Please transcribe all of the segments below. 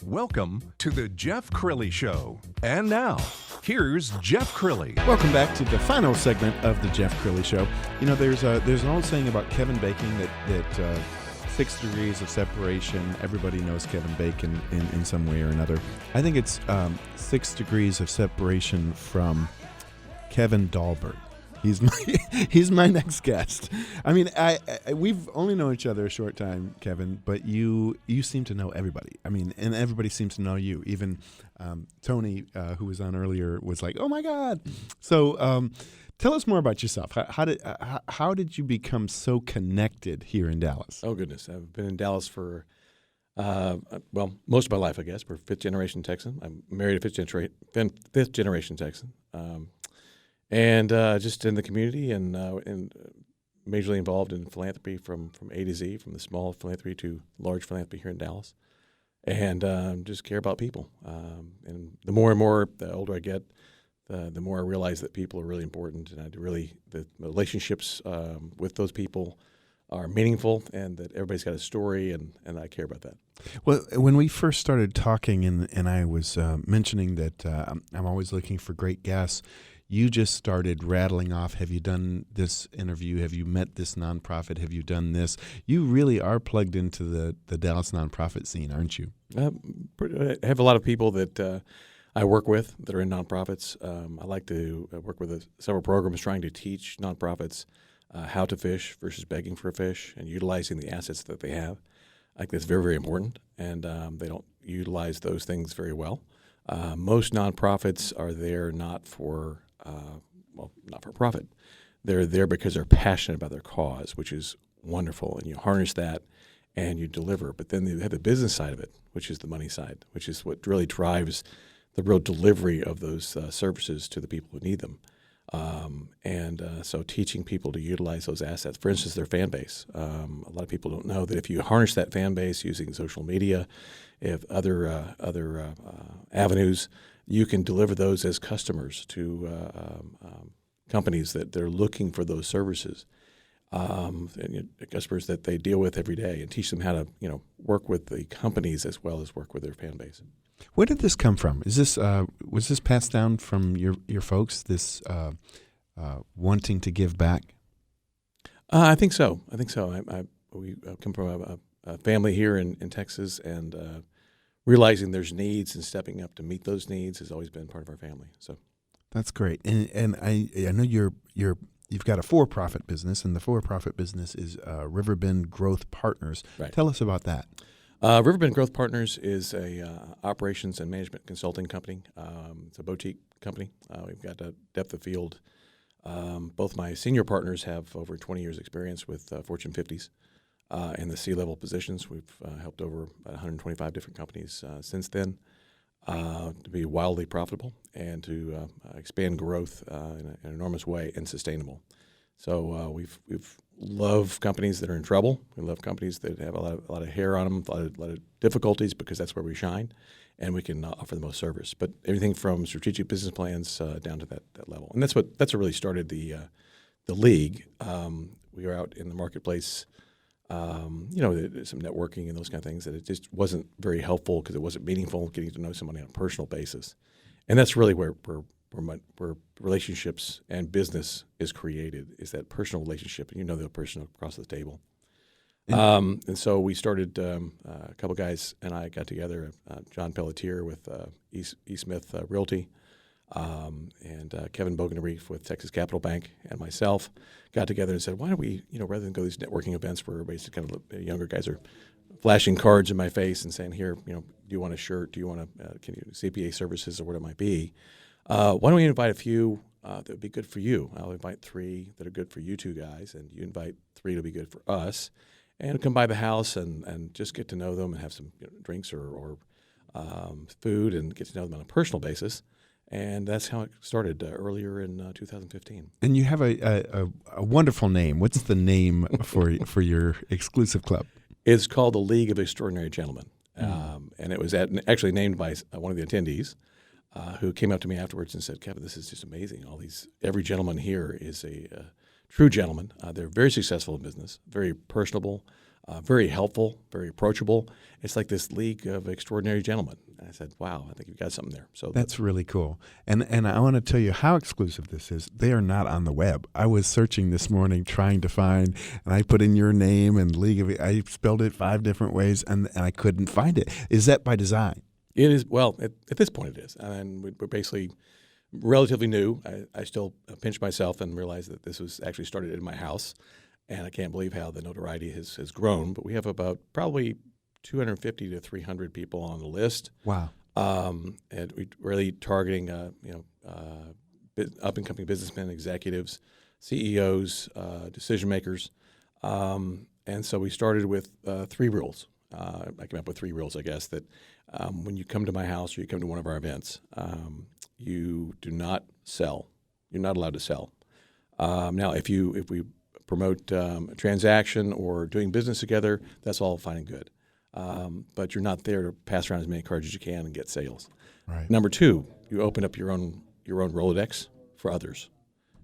Welcome to the Jeff Crilley Show. And now, here's Jeff Crilley. Welcome back to the final segment of the Jeff Crilley Show. You know, there's an old saying about Kevin Bacon that 6 degrees of separation. Everybody knows Kevin Bacon in some way or another. I think it's 6 degrees of separation from Kevin Dahlberg. He's my next guest. I mean, we've only known each other a short time, Kevin, but you seem to know everybody. I mean, and everybody seems to know you. Even Tony, who was on earlier, was like, "Oh my God!" So, tell us more about yourself. How did you become so connected here in Dallas? Oh goodness, I've been in Dallas for most of my life, I guess. We're fifth generation Texan. I'm married a fifth generation Texan. And just in the community and majorly involved in philanthropy from A to Z, from the small philanthropy to large philanthropy here in Dallas, and just care about people. And the more and more, the older I get, the more I realize that people are really important, and the relationships with those people are meaningful, and that everybody's got a story, and I care about that. Well, when we first started talking, and I was mentioning that I'm always looking for great guests, you just started rattling off, have you done this interview? Have you met this nonprofit? Have you done this? You really are plugged into the Dallas nonprofit scene, aren't you? I have a lot of people that I work with that are in nonprofits. I like to work with several programs trying to teach nonprofits how to fish versus begging for a fish and utilizing the assets that they have. I think that's very, very important, and they don't utilize those things very well. Most nonprofits are there not for profit. They're there because they're passionate about their cause, which is wonderful, and you harness that and you deliver. But then you have the business side of it, which is the money side, which is what really drives the real delivery of those services to the people who need them. So teaching people to utilize those assets, for instance, their fan base. A lot of people don't know that if you harness that fan base using social media, if other avenues, you can deliver those as customers to companies that they're looking for those services, and customers that they deal with every day, and teach them how to work with the companies as well as work with their fan base. Where did this come from? Is this was this passed down from your folks? This wanting to give back? I think so. We come from a family here in Texas, and realizing there's needs and stepping up to meet those needs has always been part of our family. So that's great. And I know you've got a for-profit business, and the for-profit business is Riverbend Growth Partners. Right. Tell us about that. Riverbend Growth Partners is a operations and management consulting company. It's a boutique company. We've got a depth of field. Both my senior partners have over 20 years experience with Fortune 50s and the C-level positions. We've helped over about 125 different companies since then to be wildly profitable and to expand growth in an enormous way and sustainable. So we've love companies that are in trouble. We love companies that have a lot of hair on them, a lot of difficulties, because that's where we shine, and we can offer the most service. But everything from strategic business plans down to that level, and that's what really started the league. We were out in the marketplace, some networking and those kind of things, that it just wasn't very helpful because it wasn't meaningful getting to know somebody on a personal basis, and that's really where relationships and business is created, is that personal relationship, and the person across the table. And so we started, a couple guys and I got together, John Pelletier with E. Smith Realty, and Kevin Bogenreef with Texas Capital Bank, and myself got together and said, why don't we, rather than go to these networking events where everybody's kind of younger guys are flashing cards in my face and saying, here, do you want a shirt? Do you want can you CPA services or what it might be? Why don't we invite a few that would be good for you? I'll invite 3 that are good for you 2 guys, and you invite 3 to be good for us, and come by the house and just get to know them and have some drinks or food and get to know them on a personal basis. And that's how it started earlier in 2015. And you have a wonderful name. What's the name for your exclusive club? It's called the League of Extraordinary Gentlemen, and it was actually named by one of the attendees, who came up to me afterwards and said, Kevin, this is just amazing. Every gentleman here is a true gentleman. They're very successful in business, very personable, very helpful, very approachable. It's like this league of extraordinary gentlemen. And I said, wow, I think you've got something there. So That's really cool. And I want to tell you how exclusive this is. They are not on the web. I was searching this morning trying to find, and I put in your name and League of, I spelled it 5 different ways, and I couldn't find it. Is that by design? it is, well, at this point it is. And we're basically relatively new. I still pinch myself and realize that this was actually started in my house. And I can't believe how the notoriety has grown. But we have about probably 250 to 300 people on the list. Wow. And we're really targeting, up-and-coming businessmen, executives, CEOs, decision makers. And so we started with 3 rules. I came up with 3 rules, I guess, that when you come to my house or you come to one of our events, you do not sell. You're not allowed to sell. Now, if we promote a transaction or doing business together, that's all fine and good. But you're not there to pass around as many cards as you can and get sales. Right. Number 2, you open up your own Rolodex for others.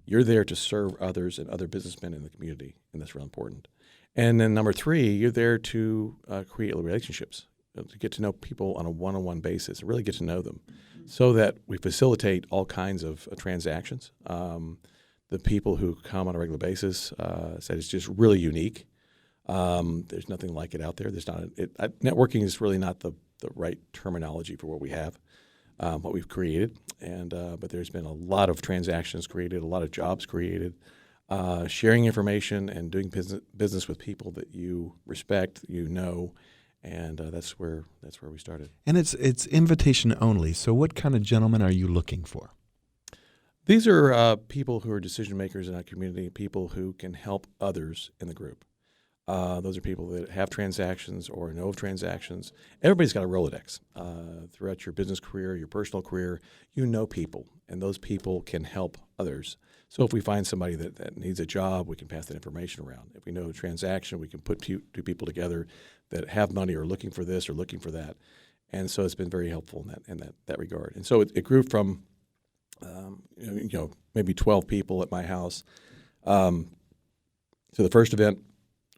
You're there to serve others and other businessmen in the community, and that's real important. And then number 3, you're there to create relationships, to get to know people on a one-on-one basis, and really get to know them, so that we facilitate all kinds of transactions. The people who come on a regular basis said it's just really unique. There's nothing like it out there. There's not. Networking is really not the right terminology for what we have, what we've created. And but there's been a lot of transactions created, a lot of jobs created, sharing information and doing business with people that you respect, and that's where we started. And it's invitation only. So what kind of gentlemen are you looking for? These are people who are decision makers in our community, people who can help others in the group. Those are people that have transactions or know of transactions. Everybody's got a Rolodex. Throughout your business career, your personal career, you know people, and those people can help others. So if we find somebody that needs a job, we can pass that information around. If we know a transaction, we can put two people together that have money or looking for this or looking for that. And so it's been very helpful in that regard. And so it grew from maybe 12 people at my house. So the first event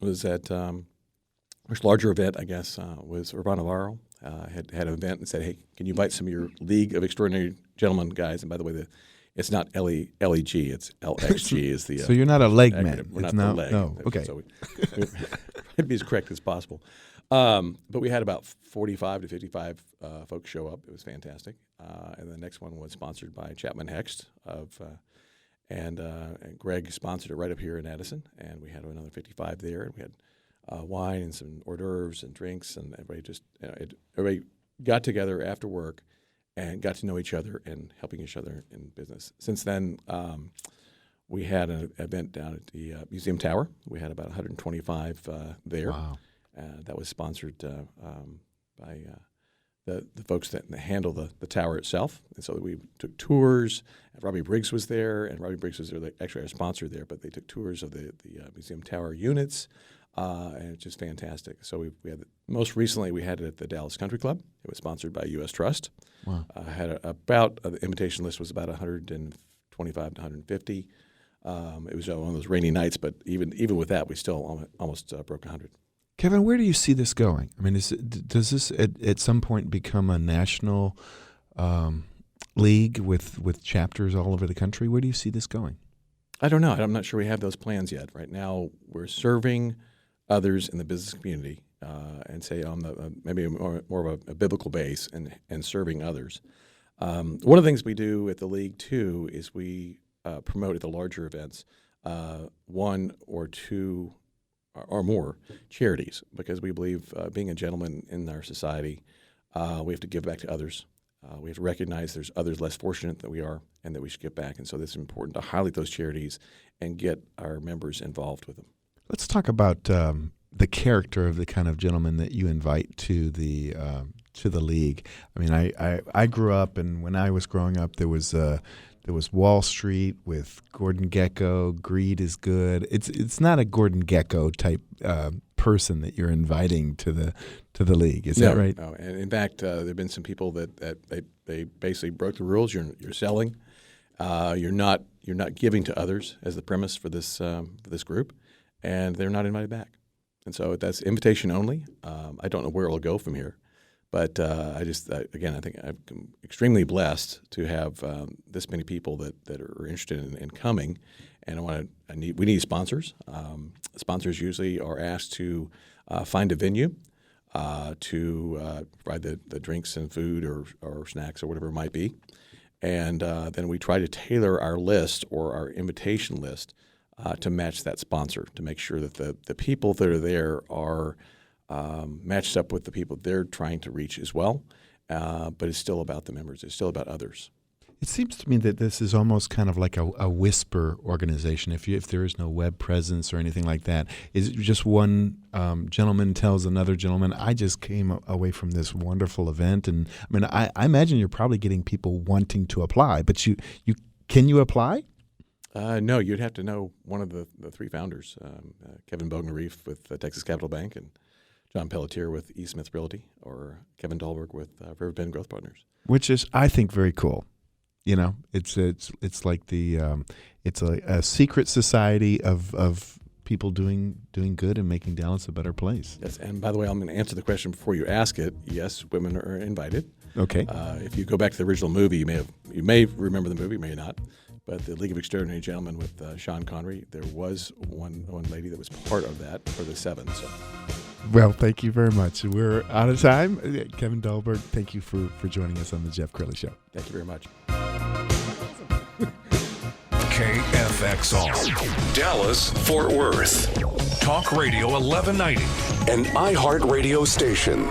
was at much larger event, I guess, was Urbana Navarro. Had an event and said, hey, can you invite some of your League of Extraordinary Gentlemen guys? And by the way, it's not LEG, it's LXG is the so you're not a leg man. We're it's not the leg. No, okay. So we try to be as correct as possible. But we had about 45 to 55 folks show up. It was fantastic. And the next one was sponsored by Chapman Hext and Greg sponsored it right up here in Addison. And we had another 55 there. And we had wine and some hors d'oeuvres and drinks. And everybody got together after work and got to know each other and helping each other in business. Since then, we had an event down at the Museum Tower. We had about 125 there. Wow. That was sponsored by the folks that handle the tower itself. And so we took tours. Robbie Briggs was there, and Robbie Briggs was actually our sponsor there, but they took tours of the Museum Tower units, and it's just fantastic. So we had most recently we had it at the Dallas Country Club. It was sponsored by U.S. Trust. Wow. The invitation list was about 125 to 150. It was one of those rainy nights, but even with that, we still almost broke 100. Kevin, where do you see this going? I mean, does this at some point become a national league with chapters all over the country? Where do you see this going? I don't know. I'm not sure we have those plans yet. Right now, we're serving others in the business community and say on maybe more of a biblical base and serving others. One of the things we do at the league too is we promote at the larger events 1 or 2 or more charities, because we believe being a gentleman in our society, we have to give back to others. We have to recognize there's others less fortunate than we are and that we should give back. And so this is important to highlight those charities and get our members involved with them. Let's talk about the character of the kind of gentleman that you invite to the league. I mean, I grew up, and when I was growing up, there was Wall Street with Gordon Gekko. Greed is good. It's not a Gordon Gekko type person that you're inviting to the league. Is that right? No. And in fact, there have been some people that they basically broke the rules. You're selling. You're not giving to others as the premise for this group, and they're not invited back. And so that's invitation only. I don't know where it'll go from here, but I think I'm extremely blessed to have this many people that are interested in coming, and we need sponsors. Sponsors usually are asked to find a venue to provide the drinks and food or snacks or whatever it might be, and then we try to tailor our list or our invitation list to match that sponsor, to make sure that the people that are there are matched up with the people they're trying to reach as well. But it's still about the members. It's still about others. It seems to me that this is almost kind of like a whisper organization. If there is no web presence or anything like that, is it just one gentleman tells another gentleman, I just came away from this wonderful event, and I mean, I imagine you're probably getting people wanting to apply, but can you apply? No, you'd have to know one of the three founders, Kevin Dahlberg with Texas Capital Bank, and John Pelletier with E. Smith Realty, or Kevin Dahlberg with Riverbend Growth Partners. Which is, I think, very cool. You know, it's like it's a secret society of people doing good and making Dallas a better place. Yes, and by the way, I'm going to answer the question before you ask it. Yes, women are invited. Okay. If you go back to the original movie, you may remember the movie, may not. But the League of Extraordinary Gentlemen with Sean Connery, there was one lady that was part of that for the 7. So. Well, thank you very much. We're out of time. Kevin Dahlberg, thank you for joining us on the Jeff Crilley Show. Thank you very much. KFXR, Dallas, Fort Worth. Talk Radio 1190. An iHeartRadio station.